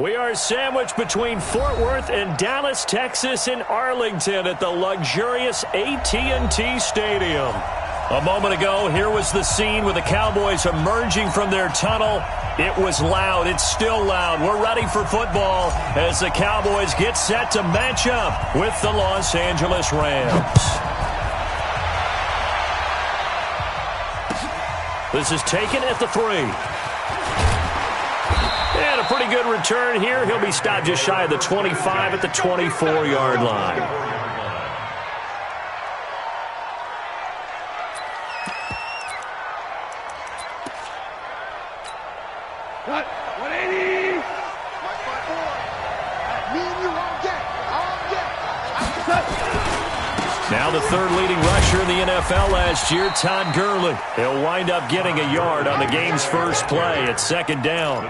We are sandwiched between Fort Worth and Dallas, Texas, in Arlington at the luxurious AT&T Stadium. A moment ago, here was the scene with the Cowboys emerging from their tunnel. It was loud. It's still loud. We're ready for football as the Cowboys get set to match up with the Los Angeles Rams. This is taken at the 3. And a pretty good return here. He'll be stopped just shy of the 25 at the 24-yard line. Cut. 180. Me and you on deck. Now the third leading rusher in the NFL last year, Todd Gurley. He'll wind up getting a yard on the game's first play at second down.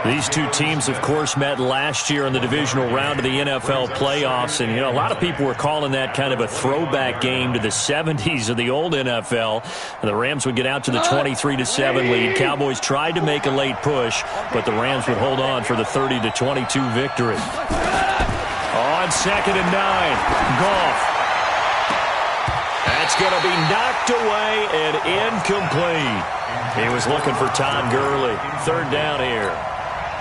These two teams, of course, met last year in the divisional round of the NFL playoffs. And, a lot of people were calling that kind of a throwback game to the 70s of the old NFL. The Rams would get out to the 23-7 lead. Cowboys tried to make a late push, but the Rams would hold on for the 30-22 victory. On 2nd and 9, Goff. That's going to be knocked away and incomplete. He was looking for Todd Gurley. Third down here.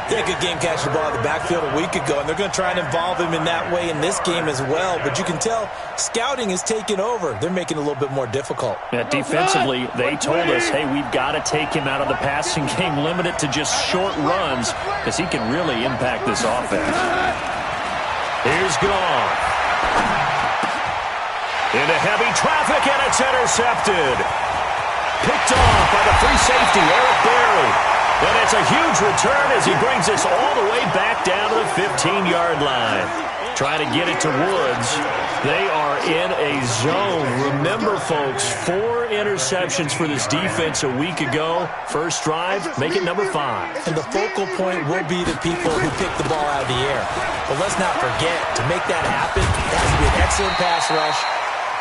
Yeah, good game catching the ball in the backfield a week ago, and they're going to try and involve him in that way in this game as well. But you can tell scouting is taking over. They're making it a little bit more difficult. Yeah, defensively, they told us, hey, we've got to take him out of the passing game, limit it to just short runs, because he can really impact this offense. Here's Goff. Into heavy traffic, and it's intercepted. Picked off by the free safety, Eric Berry. And it's a huge return as he brings us all the way back down to the 15-yard line. Trying to get it to Woods. They are in a zone. Remember, folks, 4 interceptions for this defense a week ago. First drive, make it number 5. And the focal point will be the people who pick the ball out of the air. But let's not forget, to make that happen, it has to be an excellent pass rush,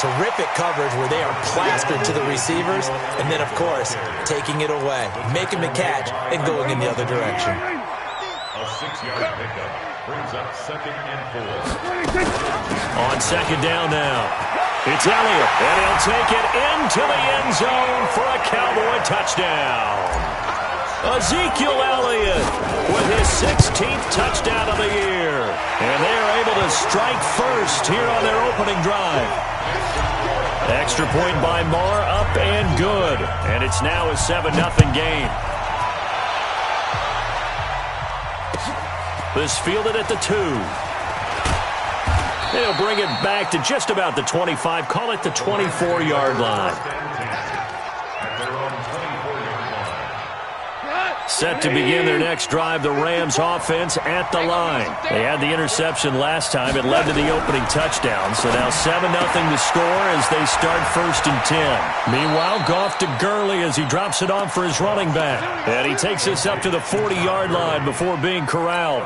terrific coverage where they are plastered to the receivers, and then, of course, taking it away, making the catch, and going in the other direction. A 6-yard pickup brings up 2nd and 4. On 2nd down now, it's Elliott, and he'll take it into the end zone for a Cowboy touchdown. Ezekiel Elliott with his 16th touchdown of the year. And they are able to strike first here on their opening drive. Extra point by Marr, up and good. And it's now a 7-0 game. This fielded at the 2. They'll bring it back to just about the 25. Call it the 24-yard line. Set to begin their next drive, the Rams offense at the line. They had the interception last time. It led to the opening touchdown. So now 7-0 to score as they start 1st and 10. Meanwhile, Goff to Gurley as he drops it off for his running back. And he takes this up to the 40-yard line before being corralled.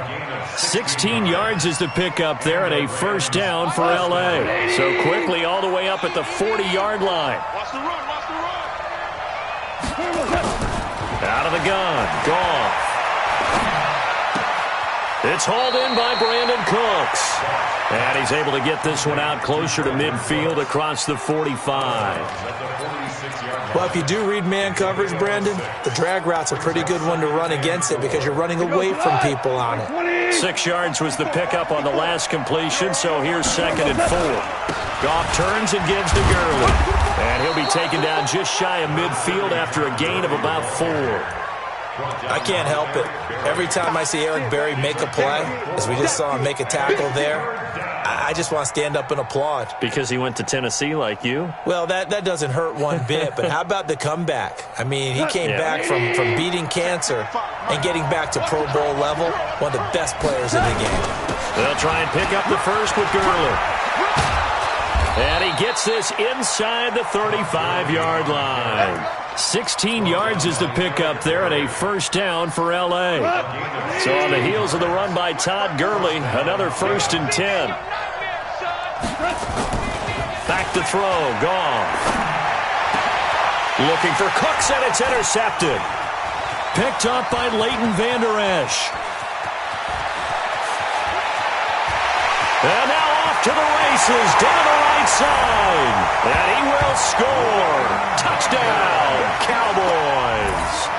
16 yards is the pickup there and a first down for L.A. So quickly all the way up at the 40-yard line. Watch the run, watch the run. Out of the gun, Goff. It's hauled in by Brandon Cooks. And he's able to get this one out closer to midfield across the 45. Well, if you do read man coverage, Brandon, the drag route's a pretty good one to run against it because you're running away from people on it. 6 yards was the pickup on the last completion, so here's 2nd and 4. Goff turns and gives to Gurley. And he'll be taken down just shy of midfield after a gain of about 4. I can't help it. Every time I see Eric Berry make a play, as we just saw him make a tackle there, I just want to stand up and applaud. Because he went to Tennessee like you? Well, that doesn't hurt one bit, but how about the comeback? I mean, he came back from beating cancer and getting back to Pro Bowl level, one of the best players in the game. They'll try and pick up the first with Gurley. And he gets this inside the 35-yard line. 16 yards is the pickup there and a first down for L.A. So on the heels of the run by Todd Gurley, another 1st and 10. Back to throw, Goff. Looking for Cooks, and it's intercepted. Picked up by Leighton Vander Esch. to the races down the right side. And he will score. Touchdown, Cowboys.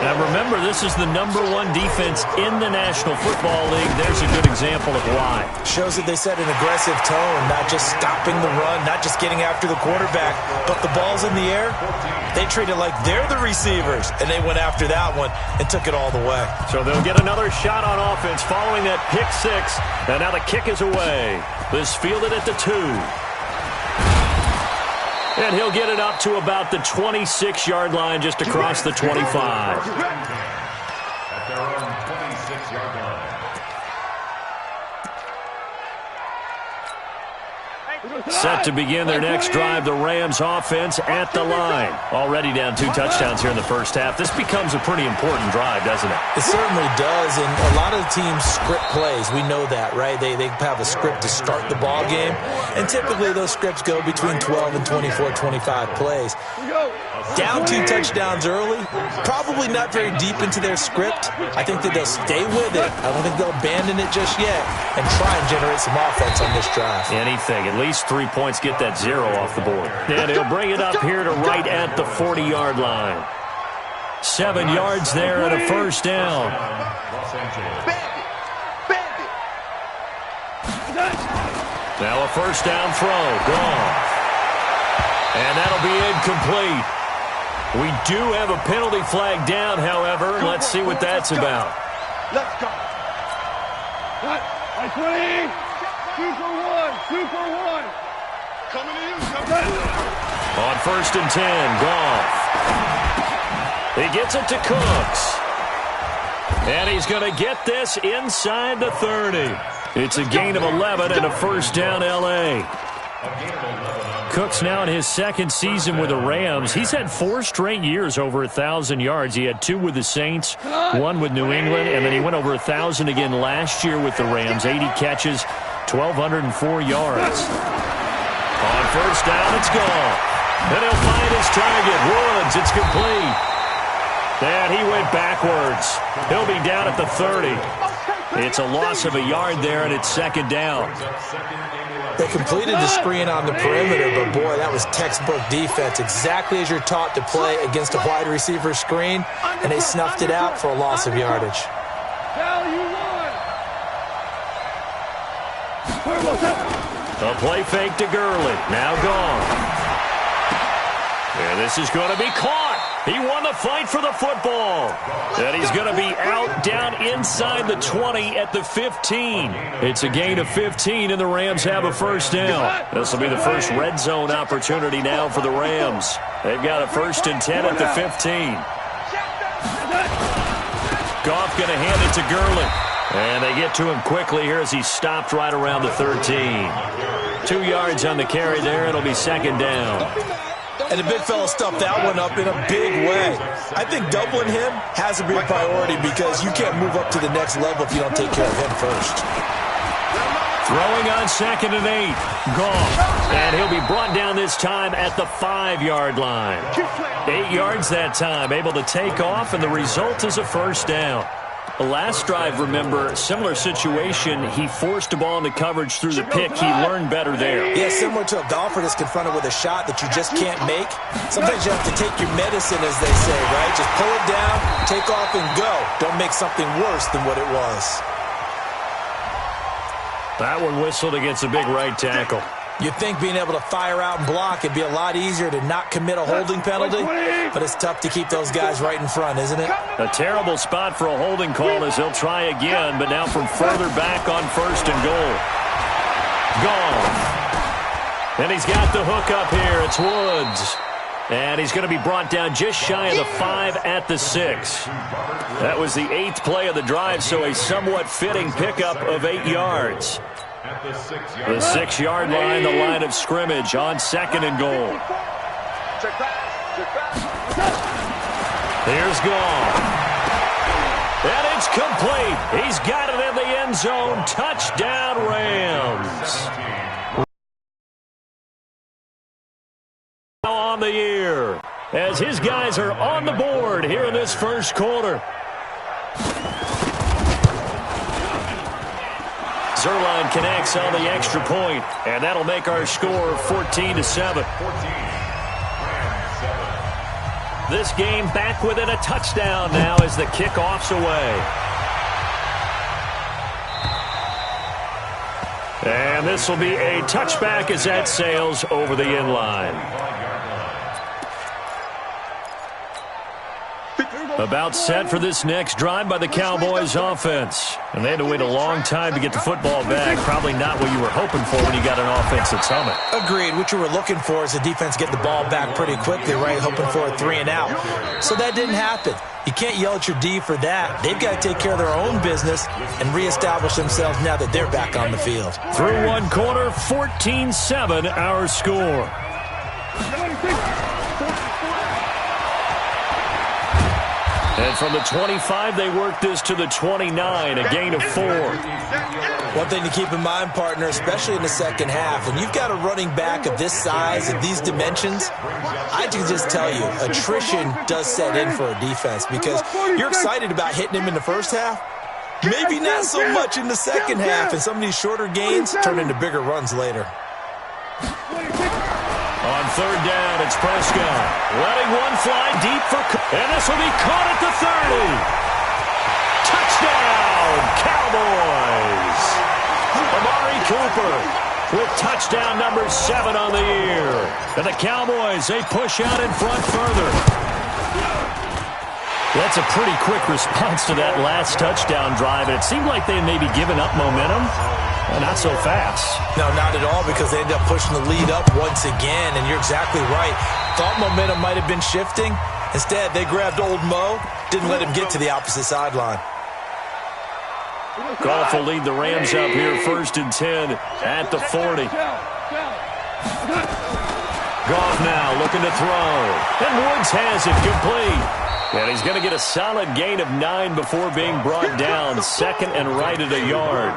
Now remember, this is the #1 defense in the National Football League. There's a good example of why. Shows that they set an aggressive tone, not just stopping the run, not just getting after the quarterback, but the ball's in the air. They treat it like they're the receivers, and they went after that one and took it all the way. So they'll get another shot on offense following that pick six. And now the kick is away. This fielded at the 2. And he'll get it up to about the 26-yard line, just across the 25. At their own 26-yard line. Set to begin their next drive, the Rams offense at the line. Already down 2 touchdowns here in the first half. This becomes a pretty important drive, doesn't it? It certainly does, and a lot of the teams script plays. We know that, right? They have a script to start the ball game, and typically those scripts go between 12 and 24, 25 plays. Down 2 touchdowns early, probably not very deep into their script. I think that they'll stay with it. I don't think they'll abandon it just yet and try and generate some offense on this drive. Anything, at least 3 points, get that 0 off the board. And he'll bring it up here to right at the 40-yard line. 7 yards there and a first down. Now a first down throw, gone. And that'll be incomplete. We do have a penalty flag down, however. Let's see what that's about. Let's go. By 20. 2 for 1. 2 for 1. Coming to you. On first and 10, Goff. He gets it to Cooks. And he's going to get this inside the 30. It's a gain of 11 and a first down, L.A. Cooks now in his second season with the Rams. He's had 4 straight years over 1,000 yards. He had 2 with the Saints, 1 with New England, and then he went over 1,000 again last year with the Rams. 80 catches, 1,204 yards. On first down, it's gone. Then he'll find his target, Woods. It's complete. And he went backwards. He'll be down at the 30. It's a loss of a yard there, and it's second down. They completed the screen on the perimeter, but boy, that was textbook defense. Exactly as you're taught to play against a wide receiver screen, and they snuffed it out for a loss of yardage. A play fake to Gurley. Now gone. And this is going to be caught. He won the fight for the football. And he's going to be out down inside the 20 at the 15. It's a gain of 15, and the Rams have a first down. This will be the first red zone opportunity now for the Rams. They've got a first and 10 at the 15. Goff going to hand it to Gurley. And they get to him quickly here as he stopped right around the 13. 2 yards on the carry there. It'll be second down. And the big fella stuffed that one up in a big way. I think doubling him has a big priority because you can't move up to the next level if you don't take care of him first. Throwing on second and 8. Goff. And he'll be brought down this time at the 5-yard line. 8 yards that time, able to take off, and the result is a first down. The last drive, remember, similar situation. He forced a ball into coverage through the pick. He learned better there. Yeah, similar to a golfer that's confronted with a shot that you just can't make. Sometimes you have to take your medicine, as they say, right? Just pull it down, take off, and go. Don't make something worse than what it was. That one whistled against a big right tackle. You'd think being able to fire out and block it'd be a lot easier to not commit a holding penalty, but it's tough to keep those guys right in front, isn't it? A terrible spot for a holding call as he'll try again, but now from further back on first and goal. Goff. And he's got the hook up here. It's Woods. And he's going to be brought down just shy of the 5 at the 6. That was the 8th play of the drive, so a somewhat fitting pickup of 8 yards. The 6-yard line, the line of scrimmage on second and goal. Here's Goff. And it's complete. He's got it in the end zone. Touchdown, Rams. On the year, as his guys are on the board here in this first quarter. Zerline connects on the extra point, and that'll make our score 14-7. This game back within a touchdown now as the kickoff's away. And this will be a touchback as that sails over the end line. About set for this next drive by the Cowboys offense. And they had to wait a long time to get the football back. Probably not what you were hoping for when you got an offense that's humming. Agreed. What you were looking for is the defense get the ball back pretty quickly, right? Hoping for a 3 and out. So that didn't happen. You can't yell at your D for that. They've got to take care of their own business and reestablish themselves now that they're back on the field. Through one quarter, 14-7 our score. And from the 25, they work this to the 29, a gain of 4. One thing to keep in mind, partner, especially in the second half, when you've got a running back of this size, of these dimensions, I can just tell you, attrition does set in for a defense because you're excited about hitting him in the first half. Maybe not so much in the second half, and some of these shorter gains turn into bigger runs later. On third down, it's Prescott. Letting one fly deep for... And this will be caught at the 30. Touchdown, Cowboys. Amari Cooper with touchdown number 7 on the year. And the Cowboys, they push out in front further. That's a pretty quick response to that last touchdown drive. And it seemed like they had maybe given up momentum. Well, not so fast. No, not at all, because they ended up pushing the lead up once again, and you're exactly right. Thought momentum might have been shifting. Instead, they grabbed old Mo, didn't let him get to the opposite sideline. Goff will lead the Rams up here, 1st and 10 at the 40. Goff now looking to throw. And Woods has it complete. And he's going to get a solid gain of 9 before being brought down. 2nd and right at a yard.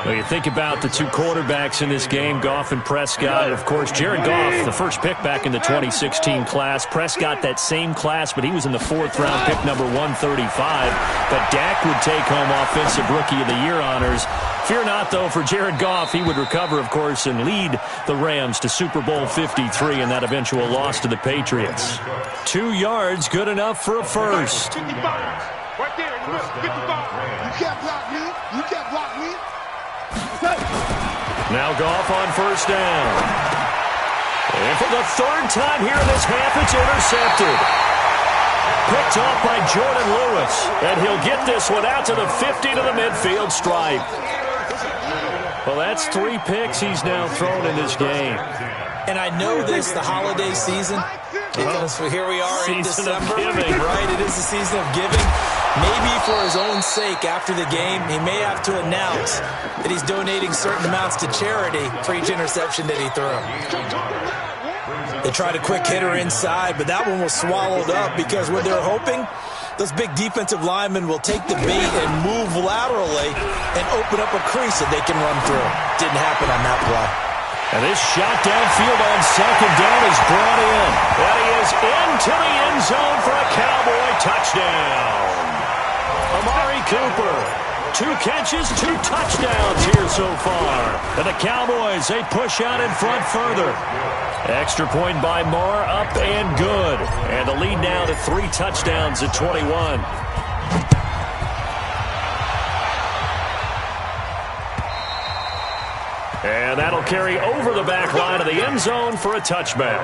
Well, you think about the two quarterbacks in this game, Goff and Prescott. Of course, Jared Goff, the first pick back in the 2016 class. Prescott, that same class, but he was in the 4th round, pick number 135. But Dak would take home Offensive Rookie of the Year honors. Fear not, though, for Jared Goff. He would recover, of course, and lead the Rams to Super Bowl 53 in that eventual loss to the Patriots. 2 yards, good enough for a first. Right there, 55. You can't block me. You can't block me. Now Goff on 1st down. And for the 3rd time here in this half, it's intercepted. Picked off by Jordan Lewis. And he'll get this one out to the 50 to the midfield stripe. Well, that's 3 picks he's now thrown in this game. And I know this, the holiday season, because here we are in December. Right, it is the season of giving. Maybe for his own sake, after the game, he may have to announce that he's donating certain amounts to charity for each interception that he threw. They tried a quick hitter inside, but that one was swallowed up because what they're hoping, those big defensive linemen will take the bait and move laterally and open up a crease that they can run through. Didn't happen on that play. And this shot downfield on 2nd down is brought in. And he is into the end zone for a Cowboy touchdown. Amari Cooper, 2 catches, 2 touchdowns here so far. And the Cowboys, they push out in front further. Extra point by Moore, up and good. And the lead now to 3 touchdowns at 21. And that'll carry over the back line of the end zone for a touchback.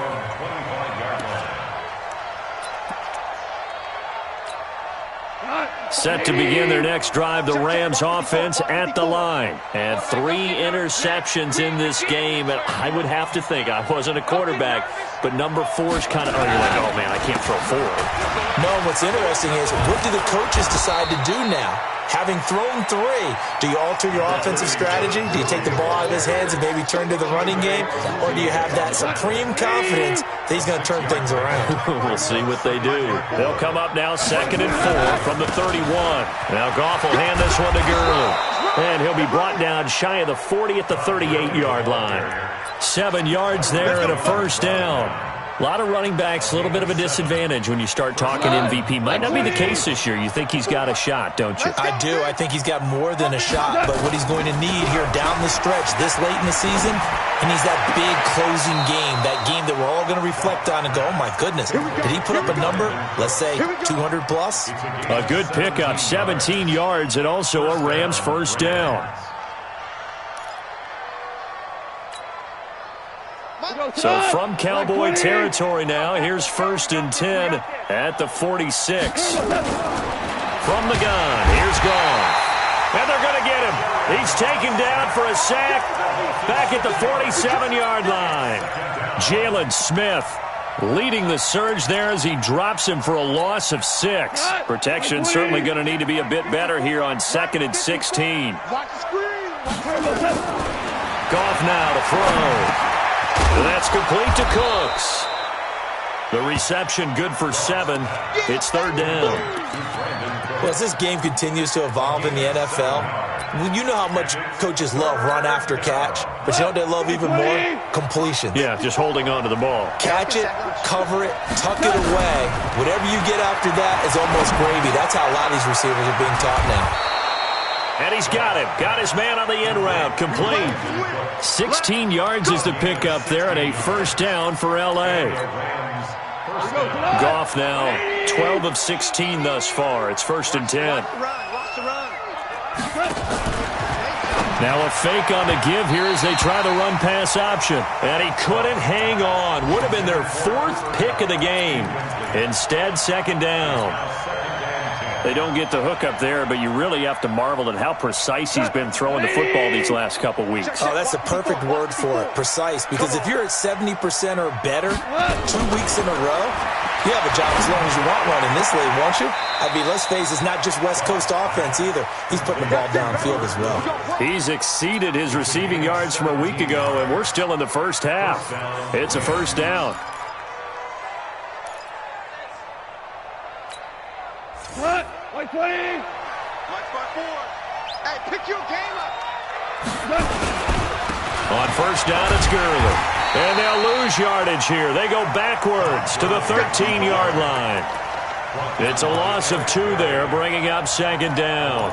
Set to begin their next drive, the Rams offense at the line. And 3 interceptions in this game. And I would have to think, I wasn't a quarterback, but number 4 is kind of, you're like, oh man, I can't throw 4. No, what's interesting is, what do the coaches decide to do now? Having thrown 3, do you alter your offensive strategy? Do you take the ball out of his hands and maybe turn to the running game? Or do you have that supreme confidence that he's going to turn things around? We'll see what they do. They'll come up now 2nd and 4 from the 31. Now Goff will hand this one to Gurley. And he'll be brought down shy of the 40 at the 38-yard line. 7 yards there and a 1st down. A lot of running backs, a little bit of a disadvantage when you start talking MVP. Might not be the case this year. You think he's got a shot, don't you? I do. I think he's got more than a shot. But what he's going to need here down the stretch this late in the season, he needs that big closing game, that game that we're all going to reflect on and go, oh, my goodness, did he put up a number, let's say, 200 plus? A good pickup, 17 yards, and also a Rams first down. So from Cowboy territory now, here's 1st and 10 at the 46. From the gun, here's Goff. And they're going to get him. He's taken down for a sack back at the 47-yard line. Jalen Smith leading the surge there as he drops him for a loss of 6. Protection certainly going to need to be a bit better here on 2nd and 16. Goff now to throw. That's complete to Cooks. The reception good for 7. It's 3rd down. Well, as this game continues to evolve in the NFL, you know how much coaches love run after catch, but you know what they love even more? Completion. Yeah, just holding on to the ball. Catch it, cover it, tuck it away. Whatever you get after that is almost gravy. That's how a lot of these receivers are being taught now. And he's got him. Got his man on the end route. Complete. 16 yards is the pickup there and a first down for L.A. Goff now 12 of 16 thus far. It's 1st and 10. Now a fake on the give here as they try the run-pass option. And he couldn't hang on. Would have been their 4th pick of the game. Instead, 2nd down. They don't get the hook up there, but you really have to marvel at how precise he's been throwing the football these last couple weeks. Oh, that's the perfect word for it, precise. Because if you're at 70% or better 2 weeks in a row, you have a job as long as you want one in this league, won't you? I mean, let's face it, it's not just West Coast offense either. He's putting the ball downfield as well. He's exceeded his receiving yards from a week ago, and we're still in the first half. It's a first down. What? Like 20. Watch my board. Hey, pick your game up. On first down, it's Gurley. And they'll lose yardage here. They go backwards to the 13-yard line. It's a loss of 2 there, bringing up 2nd down.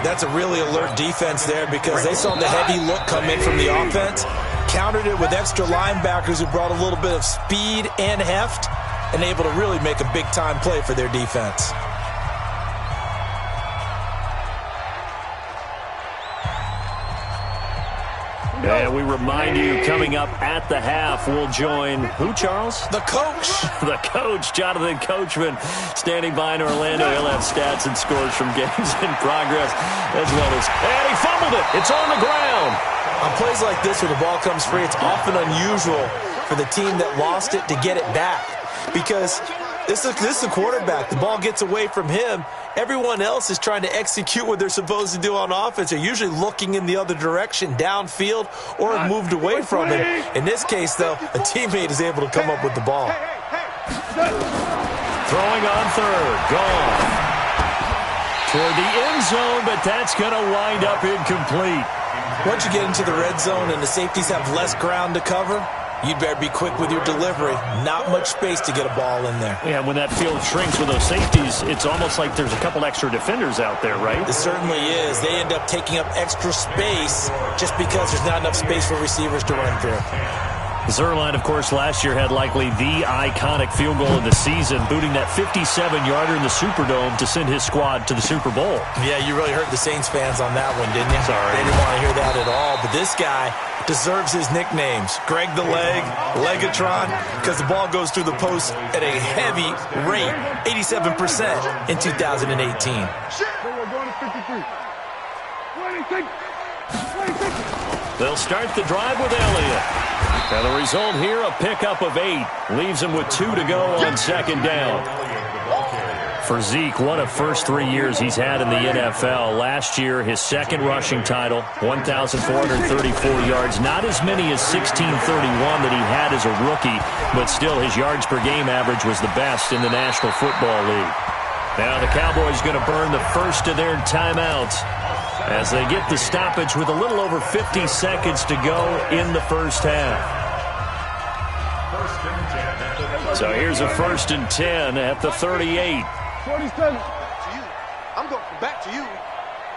That's a really alert defense there because they saw the heavy look come in from the offense, countered it with extra linebackers who brought a little bit of speed and heft, and able to really make a big-time play for their defense. And we remind you, coming up at the half, we'll join who, Charles? The coach. The coach, Jonathan Coachman, standing by in Orlando. He'll have stats and scores from games in progress, as well as, and he fumbled it. It's on the ground. On plays like this where the ball comes free, it's often unusual for the team that lost it to get it back because this is the quarterback. The ball gets away from him. Everyone else is trying to execute what they're supposed to do on offense. They're usually looking in the other direction, downfield, or have moved away from him. In this case, though, a teammate is able to come up with the ball. Throwing on 3rd. Gone. Toward the end zone, but that's going to wind up incomplete. Once you get into the red zone and the safeties have less ground to cover, you'd better be quick with your delivery. Not much space to get a ball in there. Yeah, when that field shrinks with those safeties, it's almost like there's a couple extra defenders out there, right? It certainly is. They end up taking up extra space just because there's not enough space for receivers to run through. Zerline, of course, last year had likely the iconic field goal of the season, booting that 57-yarder in the Superdome to send his squad to the Super Bowl. Yeah, you really hurt the Saints fans on that one, didn't you? Sorry. They didn't want to hear that at all. But this guy deserves his nicknames. Greg the Leg, Legatron, because the ball goes through the post at a heavy rate, 87% in 2018. They'll start the drive with Elliott. And the result here, a pickup of 8. Leaves him with 2 to go on 2nd down. For Zeke, what a first 3 years he's had in the NFL. Last year, his 2nd rushing title, 1,434 yards. Not as many as 1,631 that he had as a rookie, but still his yards per game average was the best in the National Football League. Now the Cowboys going to burn the first of their timeouts as they get the stoppage with a little over 50 seconds to go in the first half. So here's a 1st and 10 at the 38. 47. I'm going back to you.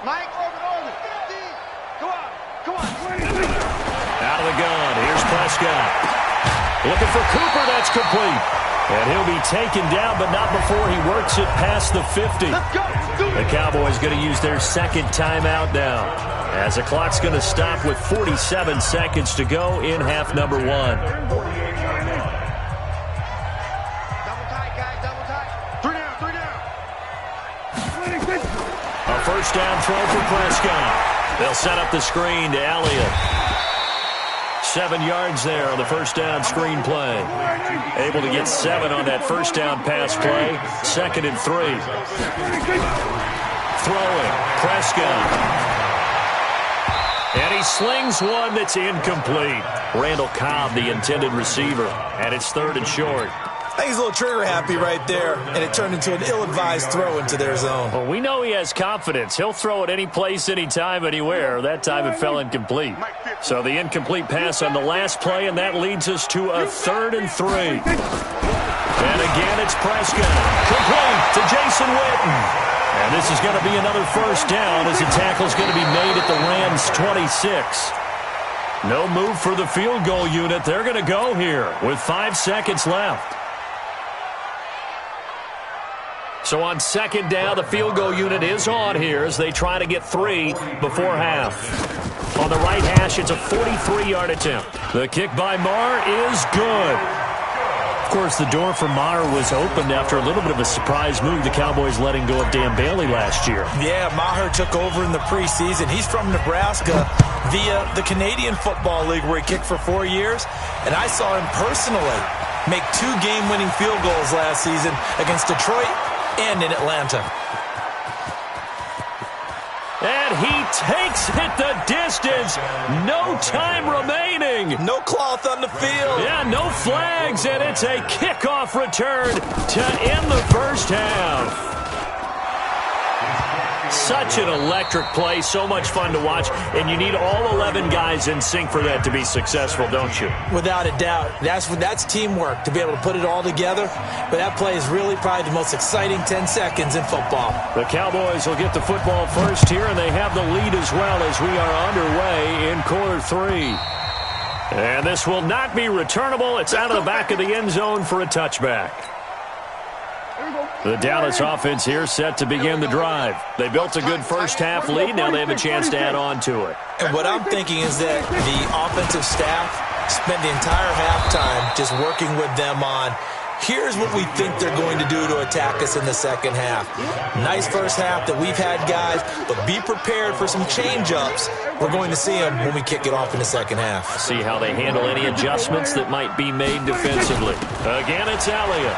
Mike, orbit. Go on. Out of the gun. Here's Prescott. Looking for Cooper. That's complete. And he'll be taken down, but not before he works it past the 50. Let's go. The Cowboys going to use their second timeout now, as the clock's going to stop with 47 seconds to go in half number 1. Double tight, guys. Double tight. 3 down. A first down throw for Prescott. They'll set up the screen to Elliott. 7 yards there on the first down screen play. Able to get 7 on that first down pass play. 2nd and 3. Throwing. Prescott. And he slings one that's incomplete. Randall Cobb, the intended receiver. And it's 3rd and short. I think he's a little trigger happy right there, and it turned into an ill-advised throw into their zone. Well, we know he has confidence. He'll throw it any place, anytime, anywhere. That time it fell incomplete. So the incomplete pass on the last play, and that leads us to a 3rd and 3. And again, it's Prescott. Complete to Jason Witten. And this is going to be another first down as the tackle's going to be made at the Rams' 26. No move for the field goal unit. They're going to go here with 5 seconds left. So on 2nd down, the field goal unit is on here as they try to get 3 before half. On the right hash, it's a 43-yard attempt. The kick by Maher is good. Of course, the door for Maher was opened after a little bit of a surprise move. The Cowboys letting go of Dan Bailey last year. Yeah, Maher took over in the preseason. He's from Nebraska via the Canadian Football League, where he kicked for 4 years. And I saw him personally make 2 game-winning field goals last season against Detroit and in Atlanta. And he takes it the distance. No time remaining. No cloth on the field. Yeah, no flags, and it's a kickoff return to end the first half. Such an electric play, so much fun to watch, and you need all 11 guys in sync for that to be successful, don't you? Without a doubt. That's teamwork, to be able to put it all together. But that play is really probably the most exciting 10 seconds in football. The Cowboys will get the football first here, and they have the lead as well as we are underway in quarter 3. And this will not be returnable. It's out of the back of the end zone for a touchback. The Dallas offense here set to begin the drive. They built a good first-half lead. Now they have a chance to add on to it. And what I'm thinking is that the offensive staff spent the entire halftime just working with them on, here's what we think they're going to do to attack us in the second half. Nice first half that we've had, guys, but be prepared for some change-ups. We're going to see them when we kick it off in the second half. See how they handle any adjustments that might be made defensively. Again, it's Elliott.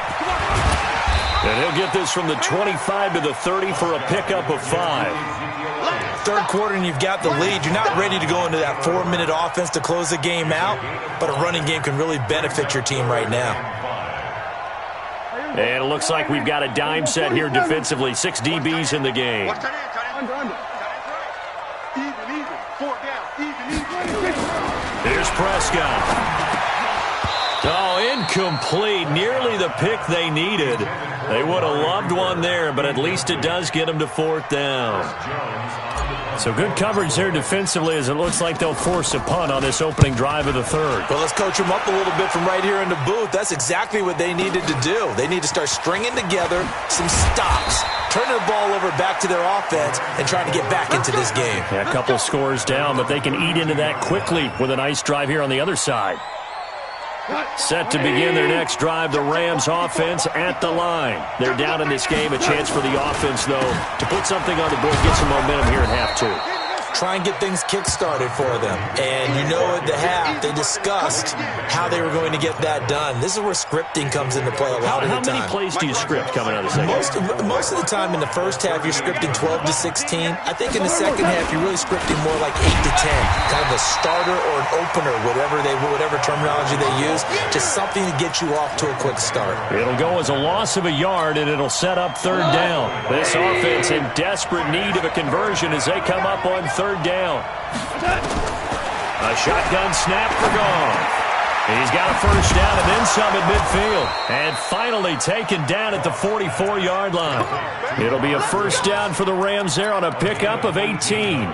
And he'll get this from the 25 to the 30 for a pickup of 5. Third quarter and you've got the lead. You're not ready to go into that 4-minute offense to close the game out, but a running game can really benefit your team right now. And it looks like we've got a dime set here defensively. 6 DBs in the game. Here's Prescott. Oh, incomplete. Nearly the pick they needed. They would have loved one there, but at least it does get them to 4th down. So good coverage there defensively, as it looks like they'll force a punt on this opening drive of the 3rd. Well, let's coach them up a little bit from right here in the booth. That's exactly what they needed to do. They need to start stringing together some stops, turning the ball over back to their offense, and trying to get back into this game. Yeah, a couple scores down, but they can eat into that quickly with a nice drive here on the other side. Set to begin their next drive, the Rams offense at the line. They're down in this game. A chance for the offense, though, to put something on the board, get some momentum here in half 2. Try and get things kick-started for them. And you know at the half, they discussed how they were going to get that done. This is where scripting comes into play a lot of the time. How many plays do you script coming out of the second half? Most of the time in the first half, you're scripting 12 to 16. I think in the second half, you're really scripting more like 8 to 10. Kind of a starter or an opener, whatever terminology they use. Just something to get you off to a quick start. It'll go as a loss of a yard, and it'll set up 3rd down. This offense in desperate need of a conversion as they come up on 3rd down. A shotgun snap for Goff. He's got a first down and then some at midfield. And finally taken down at the 44-yard line. It'll be a first down for the Rams there on a pickup of 18.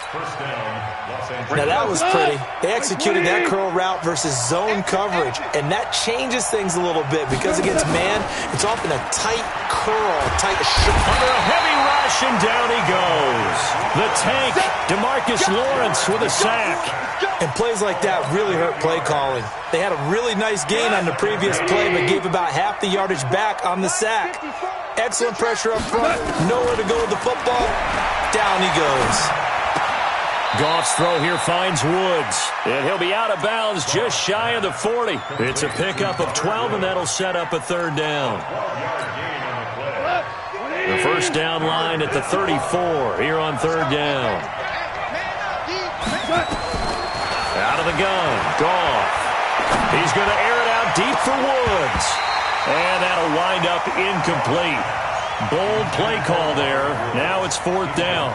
First down, Los Angeles. Now, that was pretty. They executed that curl route versus zone coverage, and that changes things a little bit because against man, it's often a tight curl, tight shot. Under a heavy rush, and down he goes. The tank, DeMarcus Lawrence with a sack. And plays like that really hurt play calling. They had a really nice gain on the previous play, but gave about half the yardage back on the sack. Excellent pressure up front, nowhere to go with the football. Down he goes. Goff's throw here finds Woods, and he'll be out of bounds just shy of the 40. It's a pickup of 12, and that'll set up a third down. The first down line at the 34 here on third down. Out of the gun, Goff. He's going to air it out deep for Woods, and that'll wind up incomplete. Bold play call there. Now it's fourth down.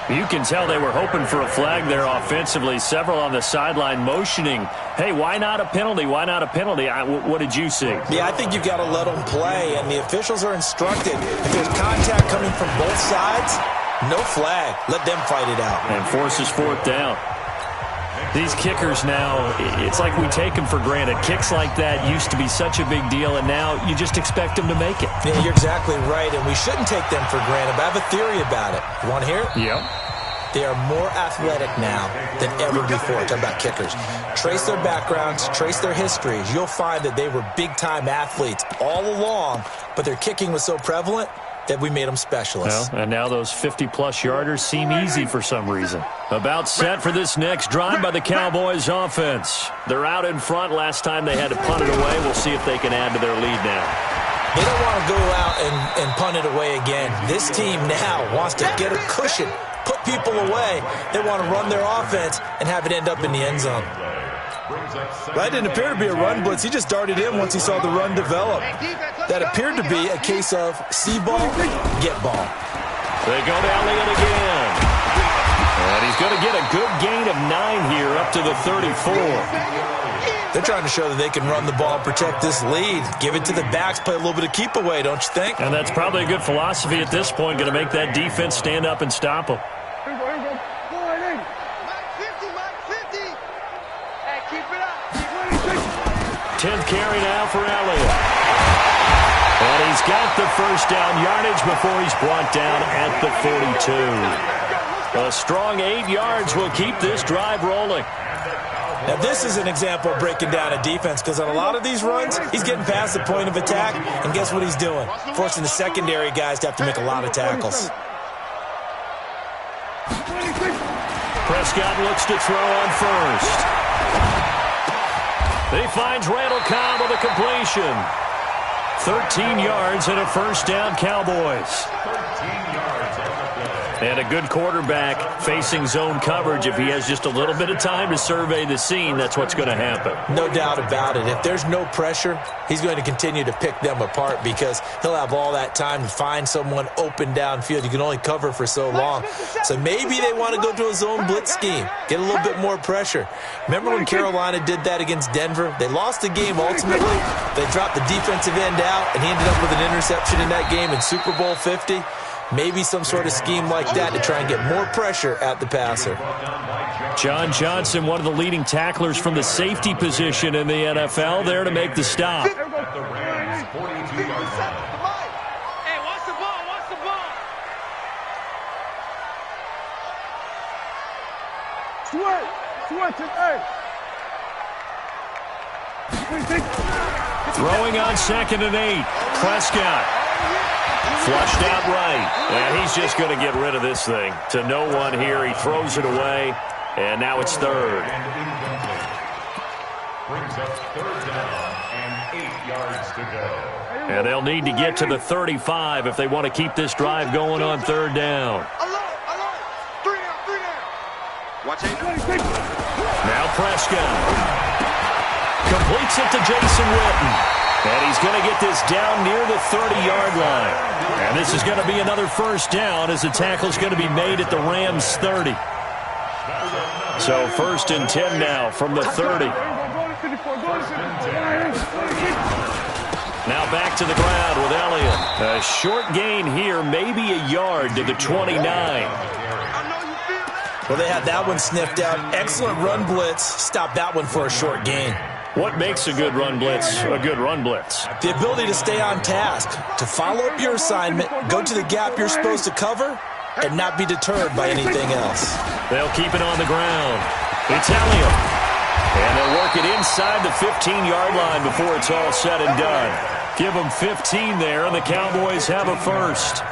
You can tell they were hoping for a flag there offensively. Several on the sideline motioning, hey, why not a penalty? Why not a penalty? What did you see? Yeah, I think you've got to let them play, and the officials are instructed. If there's contact coming from both sides, no flag. Let them fight it out. And forces fourth down. These kickers now, it's like we take them for granted. Kicks like that used to be such a big deal, and now you just expect them to make it. Yeah, you're exactly right, and we shouldn't take them for granted, but I have a theory about it. You want to hear it? Yep. They are more athletic now than ever before. Talk about kickers. Trace their backgrounds, trace their histories. You'll find that they were big-time athletes all along, but their kicking was so prevalent that we made them specialists. Well, and now those 50-plus yarders seem easy for some reason. About set for this next drive by the Cowboys offense. They're out in front. Last time they had to punt it away. We'll see if they can add to their lead now. They don't want to go out and punt it away again. This team now wants to get a cushion, put people away. They want to run their offense and have it end up in the end zone. That didn't appear to be a run blitz. He just darted in once he saw the run develop. That appeared to be a case of see ball, get ball. They go to Elliott again. And he's going to get a good gain of 9 here up to the 34. They're trying to show that they can run the ball, protect this lead, give it to the backs, play a little bit of keep away, don't you think? And that's probably a good philosophy at this point, going to make that defense stand up and stop them. 10th carry now for Elliott. And he's got the first down yardage before he's brought down at the 42. A strong 8 yards will keep this drive rolling. Now, this is an example of breaking down a defense because on a lot of these runs, he's getting past the point of attack, and guess what he's doing? Forcing the secondary guys to have to make a lot of tackles. Prescott looks to throw on first. He finds Randall Cobb with a completion. 13 yards and a first down, Cowboys. 13 yards on the play. And a good quarterback facing zone coverage. If he has just a little bit of time to survey the scene, that's what's going to happen. No doubt about it. If there's no pressure, he's going to continue to pick them apart because he'll have all that time to find someone open downfield. You can only cover for so long. So maybe they want to go to a zone blitz scheme, get a little bit more pressure. Remember when Carolina did that against Denver? They lost the game ultimately. They dropped the defensive end out, and he ended up with an interception in that game in Super Bowl 50. Maybe some sort of scheme like that to try and get more pressure at the passer. John Johnson, one of the leading tacklers from the safety position in the NFL, there to make the stop. At the Rams' 42-yard line. Hey, watch the ball, watch the ball. Throwing on 2nd and 8. Prescott. Flushed out right. And he's just going to get rid of this thing. To no one here. He throws it away. And now it's third. Brings up third down and 8 yards to go. And they'll need to get to the 35 if they want to keep this drive going on third down. Alone. 3 down. Watch it. Now Prescott. Completes it to Jason Witten. And he's going to get this down near the 30-yard line. And this is going to be another first down as the tackle's going to be made at the Rams' 30. So 1st and 10 now from the 30. Now back to the ground with Elliott. A short gain here, maybe a yard to the 29. Well, they had that one sniffed out. Excellent run blitz. Stop that one for a short gain. What makes a good run blitz a good run blitz? The ability to stay on task, to follow up your assignment, go to the gap you're supposed to cover, and not be deterred by anything else. They'll keep it on the ground. It's Elliott. And they'll work it inside the 15-yard line before it's all said and done. Give them 15 there, and the Cowboys have a first.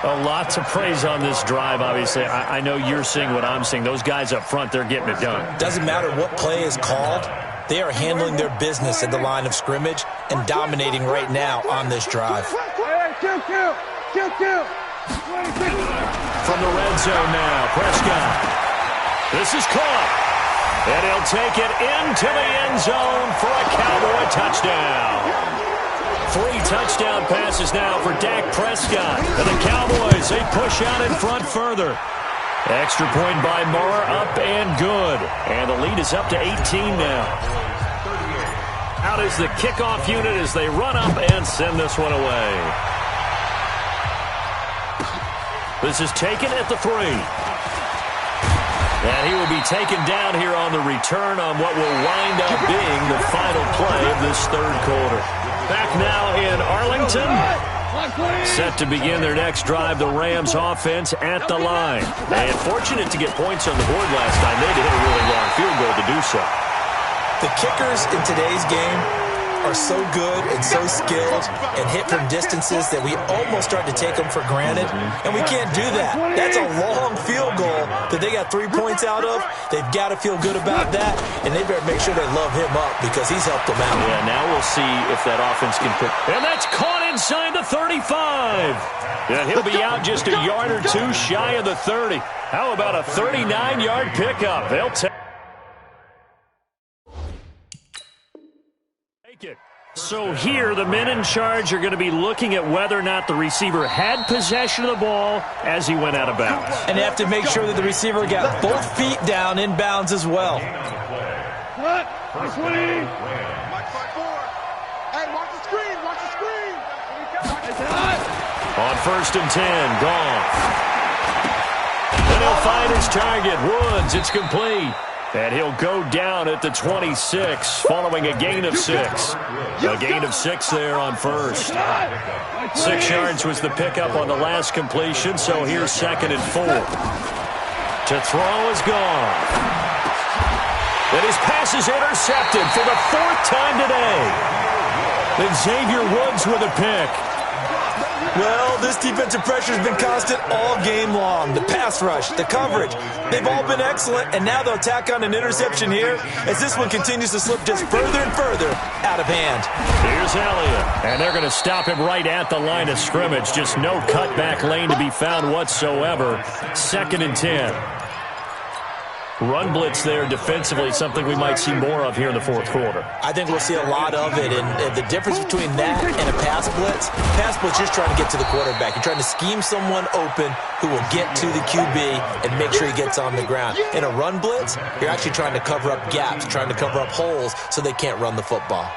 A lot to praise on this drive, obviously. I know you're seeing what I'm seeing. Those guys up front, they're getting it done. Doesn't matter what play is called. They are handling their business at the line of scrimmage and dominating right now on this drive. From the red zone now, Prescott. This is caught. And he'll take it into the end zone for a Cowboy touchdown. 3 touchdown passes now for Dak Prescott. And the Cowboys, they push out in front further. Extra point by Marr, up and good. And the lead is up to 18 now. Out is the kickoff unit as they run up and send this one away. This is taken at the 3. And he will be taken down here on the return on what will wind up being the final play of this third quarter. Back now in Arlington. Set to begin their next drive, the Rams offense at the line. And fortunate to get points on the board last time. They did hit a really long field goal to do so. The kickers in today's game are so good and so skilled and hit from distances that we almost start to take them for granted, and we can't do that. That's a long field goal that they got 3 points out of. They've got to feel good about that, and they better make sure they love him up because he's helped them out. Yeah, now we'll see if that offense can put... And that's caught inside the 35. And he'll be out just a yard or 2 shy of the 30. How about a 39-yard pickup? They'll take it. So here, the men in charge are going to be looking at whether or not the receiver had possession of the ball as he went out of bounds. And they have to make sure that the receiver got both feet down in bounds as well. What? Watch the screen. Watch the screen. On 1st and 10, Goff. And he'll find his target, Woods. It's complete. And he'll go down at the 26 following a gain of 6. A gain of 6 there on first. 6 yards was the pickup on the last completion, so here's 2nd and 4. To throw is Goff. And his pass is intercepted for the 4th time today. Then Xavier Woods with a pick. Well, this defensive pressure has been constant all game long. The pass rush, the coverage, they've all been excellent, and now they'll tack on an interception here as this one continues to slip just further and further out of hand. Here's Elliott, and they're going to stop him right at the line of scrimmage. Just no cutback lane to be found whatsoever. 2nd and 10. Run blitz there defensively, something we might see more of here in the 4th quarter. I think we'll see a lot of it, and the difference between that and a pass blitz just trying to get to the quarterback. You're trying to scheme someone open who will get to the QB and make sure he gets on the ground. In a run blitz, you're actually trying to cover up gaps, trying to cover up holes so they can't run the football.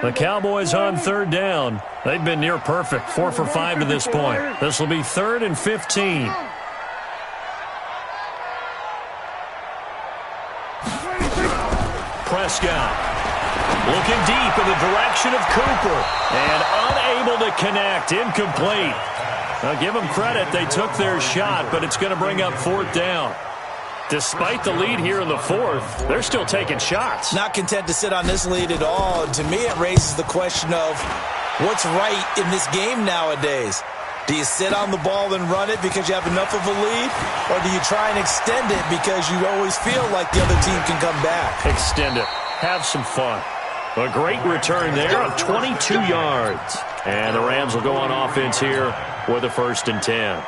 The Cowboys on 3rd down. They've been near perfect, 4 for 5 to this point. This will be 3rd and 15. Prescott looking deep in the direction of Cooper and unable to connect. Incomplete. Now give them credit. They took their shot, but it's going to bring up 4th down. Despite the lead here in the 4th, they're still taking shots. Not content to sit on this lead at all. To me, it raises the question of what's right in this game nowadays. Do you sit on the ball and run it because you have enough of a lead? Or do you try and extend it because you always feel like the other team can come back? Extend it. Have some fun. A great return there of 22 yards. And the Rams will go on offense here with a 1st and 10.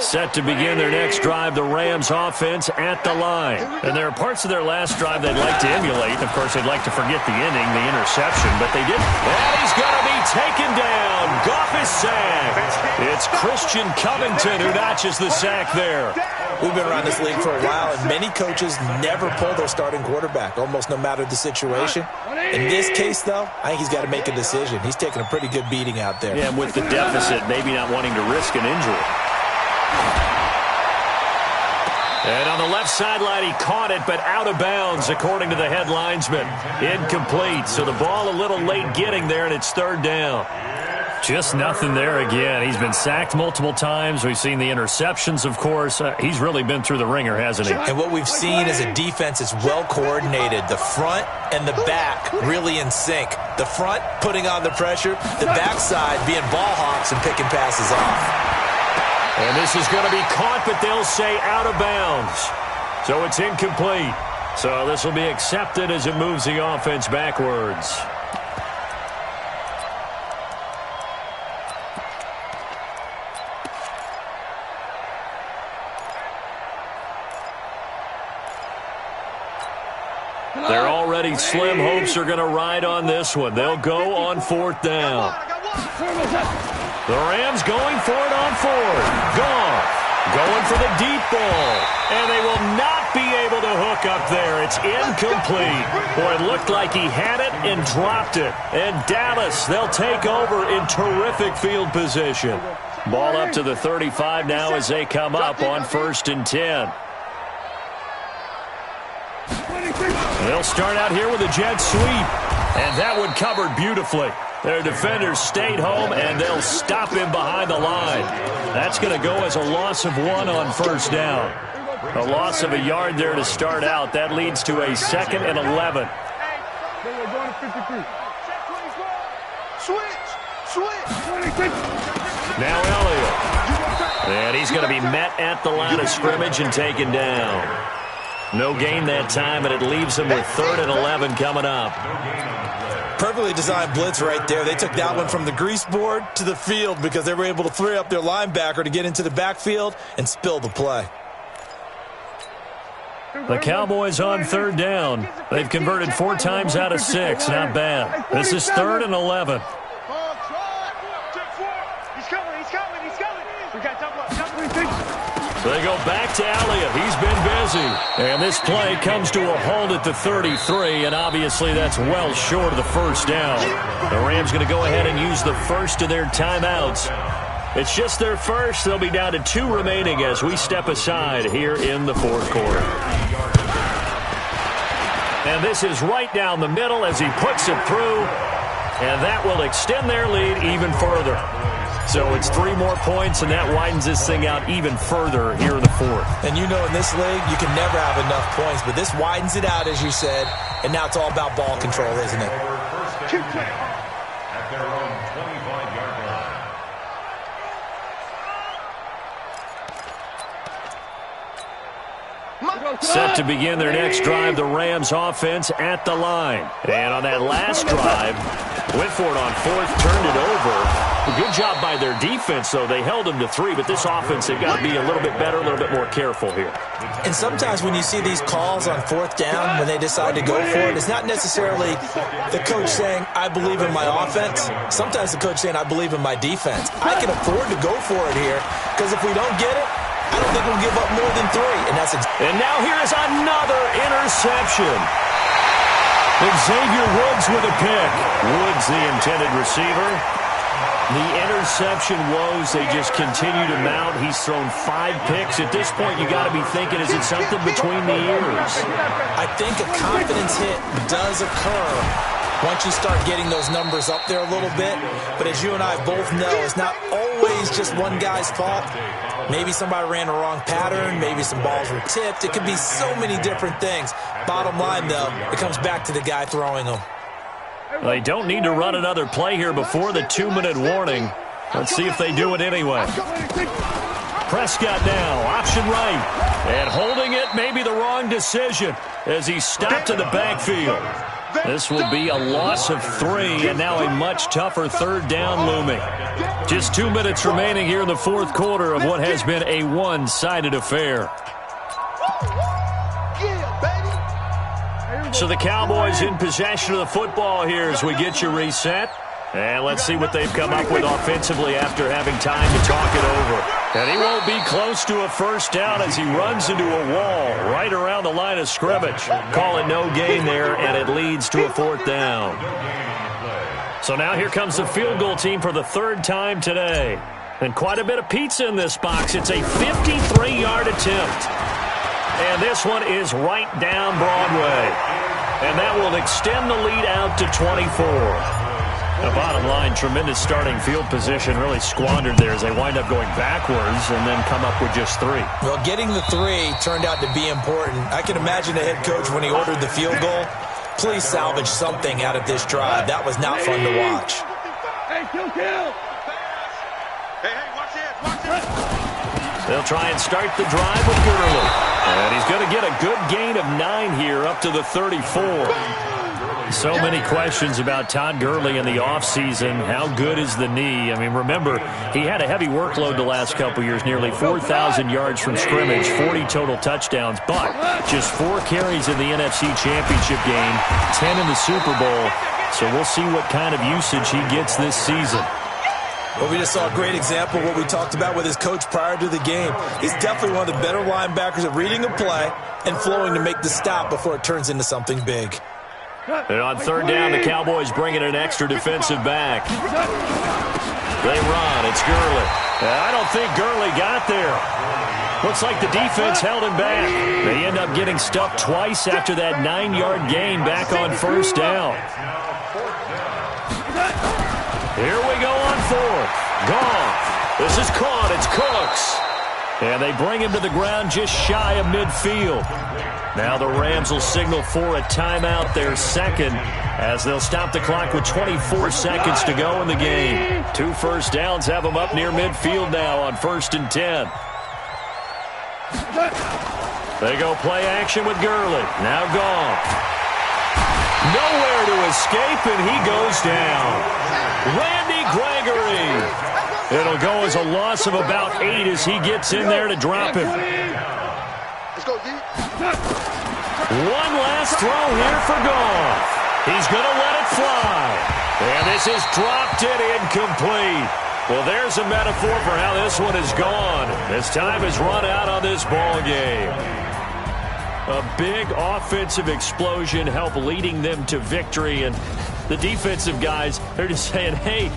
Set to begin their next drive, the Rams offense at the line. And there are parts of their last drive they'd like to emulate. Of course, they'd like to forget the inning, the interception, but they didn't. And he's going to be taken down. Goff is sacked. It's Christian Covington who notches the sack there. We've been around this league for a while, and many coaches never pull their starting quarterback, almost no matter the situation. In this case, though, I think he's got to make a decision. He's taking a pretty good beating out there. Yeah, and with the deficit, maybe not wanting to risk an injury. And on the left sideline, he caught it, but out of bounds, according to the head linesman. Incomplete, so the ball a little late getting there, and it's third down. Just nothing there again. He's been sacked multiple times. We've seen the interceptions, of course. He's really been through the ringer, hasn't he? And what we've seen is a defense that's well coordinated. The front and the back really in sync. The front putting on the pressure, the backside being ball hawks and picking passes off. And this is going to be caught, but they'll say out of bounds. So it's incomplete. So this will be accepted as it moves the offense backwards. Their already slim hopes are going to ride on this one. They'll go on fourth down. The Rams going for it on fourth. Goff going for the deep ball. And they will not be able to hook up there. It's incomplete. Boy, it looked like he had it and dropped it. And Dallas, they'll take over in terrific field position. Ball up to the 35 now as they come up on 1st and 10. They'll start out here with a jet sweep. And that one covered beautifully. Their defenders stayed home, and they'll stop him behind the line. That's going to go as a loss of 1 on first down. A loss of a yard there to start out. That leads to a 2nd and 11. Now Elliott. And he's going to be met at the line of scrimmage and taken down. No gain that time, and it leaves them with 3rd and 11 coming up. Perfectly designed blitz right there. They took that one from the grease board to the field because they were able to free up their linebacker to get into the backfield and spill the play. The Cowboys on 3rd down. They've converted 4 times out of 6. Not bad. This is 3rd and 11. They go back to Elliott. He's been busy. And this play comes to a halt at the 33, and obviously that's well short of the first down. The Rams going to go ahead and use the first of their timeouts. It's just their first. They'll be down to 2 remaining as we step aside here in the 4th quarter. And this is right down the middle as he puts it through, and that will extend their lead even further. So it's 3 more points, and that widens this thing out even further here in the 4th. And you know in this league, you can never have enough points, but this widens it out, as you said, and now it's all about ball control, isn't it? At their own 25-yard line. Set to begin their next drive, the Rams offense at the line. And on that last drive, went for it on 4th, turned it over. A good job by their defense, though. They held them to 3, but this offense, they've got to be a little bit better, a little bit more careful here. And sometimes when you see these calls on 4th down, when they decide to go for it, it's not necessarily the coach saying, I believe in my offense. Sometimes the coach saying, I believe in my defense. I can afford to go for it here, because if we don't get it, I don't think we'll give up more than 3. And now here's another interception. Xavier Woods with a pick. Woods, the intended receiver. The interception woes, they just continue to mount. He's thrown 5 picks. At this point, you got to be thinking, is it something between the ears? I think a confidence hit does occur once you start getting those numbers up there a little bit. But as you and I both know, it's not always just one guy's fault. Maybe somebody ran a wrong pattern. Maybe some balls were tipped. It could be so many different things. Bottom line, though, it comes back to the guy throwing them. They don't need to run another play here before the 2-minute warning. Let's see if they do it anyway. Prescott now, option right. And holding it, maybe the wrong decision as he stopped in the backfield. This will be a loss of 3, and now a much tougher third down looming. Just 2 minutes remaining here in the fourth quarter of what has been a one-sided affair. So the Cowboys in possession of the football here as we get you reset. And let's see what they've come up with offensively after having time to talk it over. And he won't be close to a first down as he runs into a wall right around the line of scrimmage. Call it no gain there, and it leads to a fourth down. So now here comes the field goal team for the third time today. And quite a bit of pizza in this box. It's a 53-yard attempt. And this one is right down Broadway. And that will extend the lead out to 24. The bottom line, tremendous starting field position, really squandered there as they wind up going backwards and then come up with just 3. Well, getting the 3 turned out to be important. I can imagine the head coach when he ordered the field goal. Please salvage something out of this drive. That was not fun to watch. Hey, kill. Hey, watch this. They'll try and start the drive with Gurley. And he's going to get a good gain of 9 here up to the 34. So many questions about Todd Gurley in the offseason. How good is the knee? I mean, remember, he had a heavy workload the last couple years, nearly 4,000 yards from scrimmage, 40 total touchdowns, but just 4 carries in the NFC Championship game, 10 in the Super Bowl. So we'll see what kind of usage he gets this season. Well, we just saw a great example of what we talked about with his coach prior to the game. He's definitely one of the better linebackers at reading a play and flowing to make the stop before it turns into something big. And on third down, the Cowboys bring in an extra defensive back. They run. It's Gurley. I don't think Gurley got there. Looks like the defense held him back. They end up getting stuffed twice after that 9-yard gain back on first down. Here we go on fourth. Gone. This is caught. It's Cooks. And they bring him to the ground just shy of midfield. Now the Rams will signal for a timeout, their second, as they'll stop the clock with 24 seconds to go in the game. 2 first downs have them up near midfield now on 1st and 10. They go play action with Gurley. Now gone. Nowhere to escape, and he goes down. Randy Gregory. It'll go as a loss of about 8 as he gets in there to drop him. Let's go, D. One last throw here for Goff. He's going to let it fly. And this is dropped it incomplete. Well, there's a metaphor for how this one is gone. This time has run out on this ball game. A big offensive explosion helped leading them to victory. And the defensive guys, they're just saying, hey,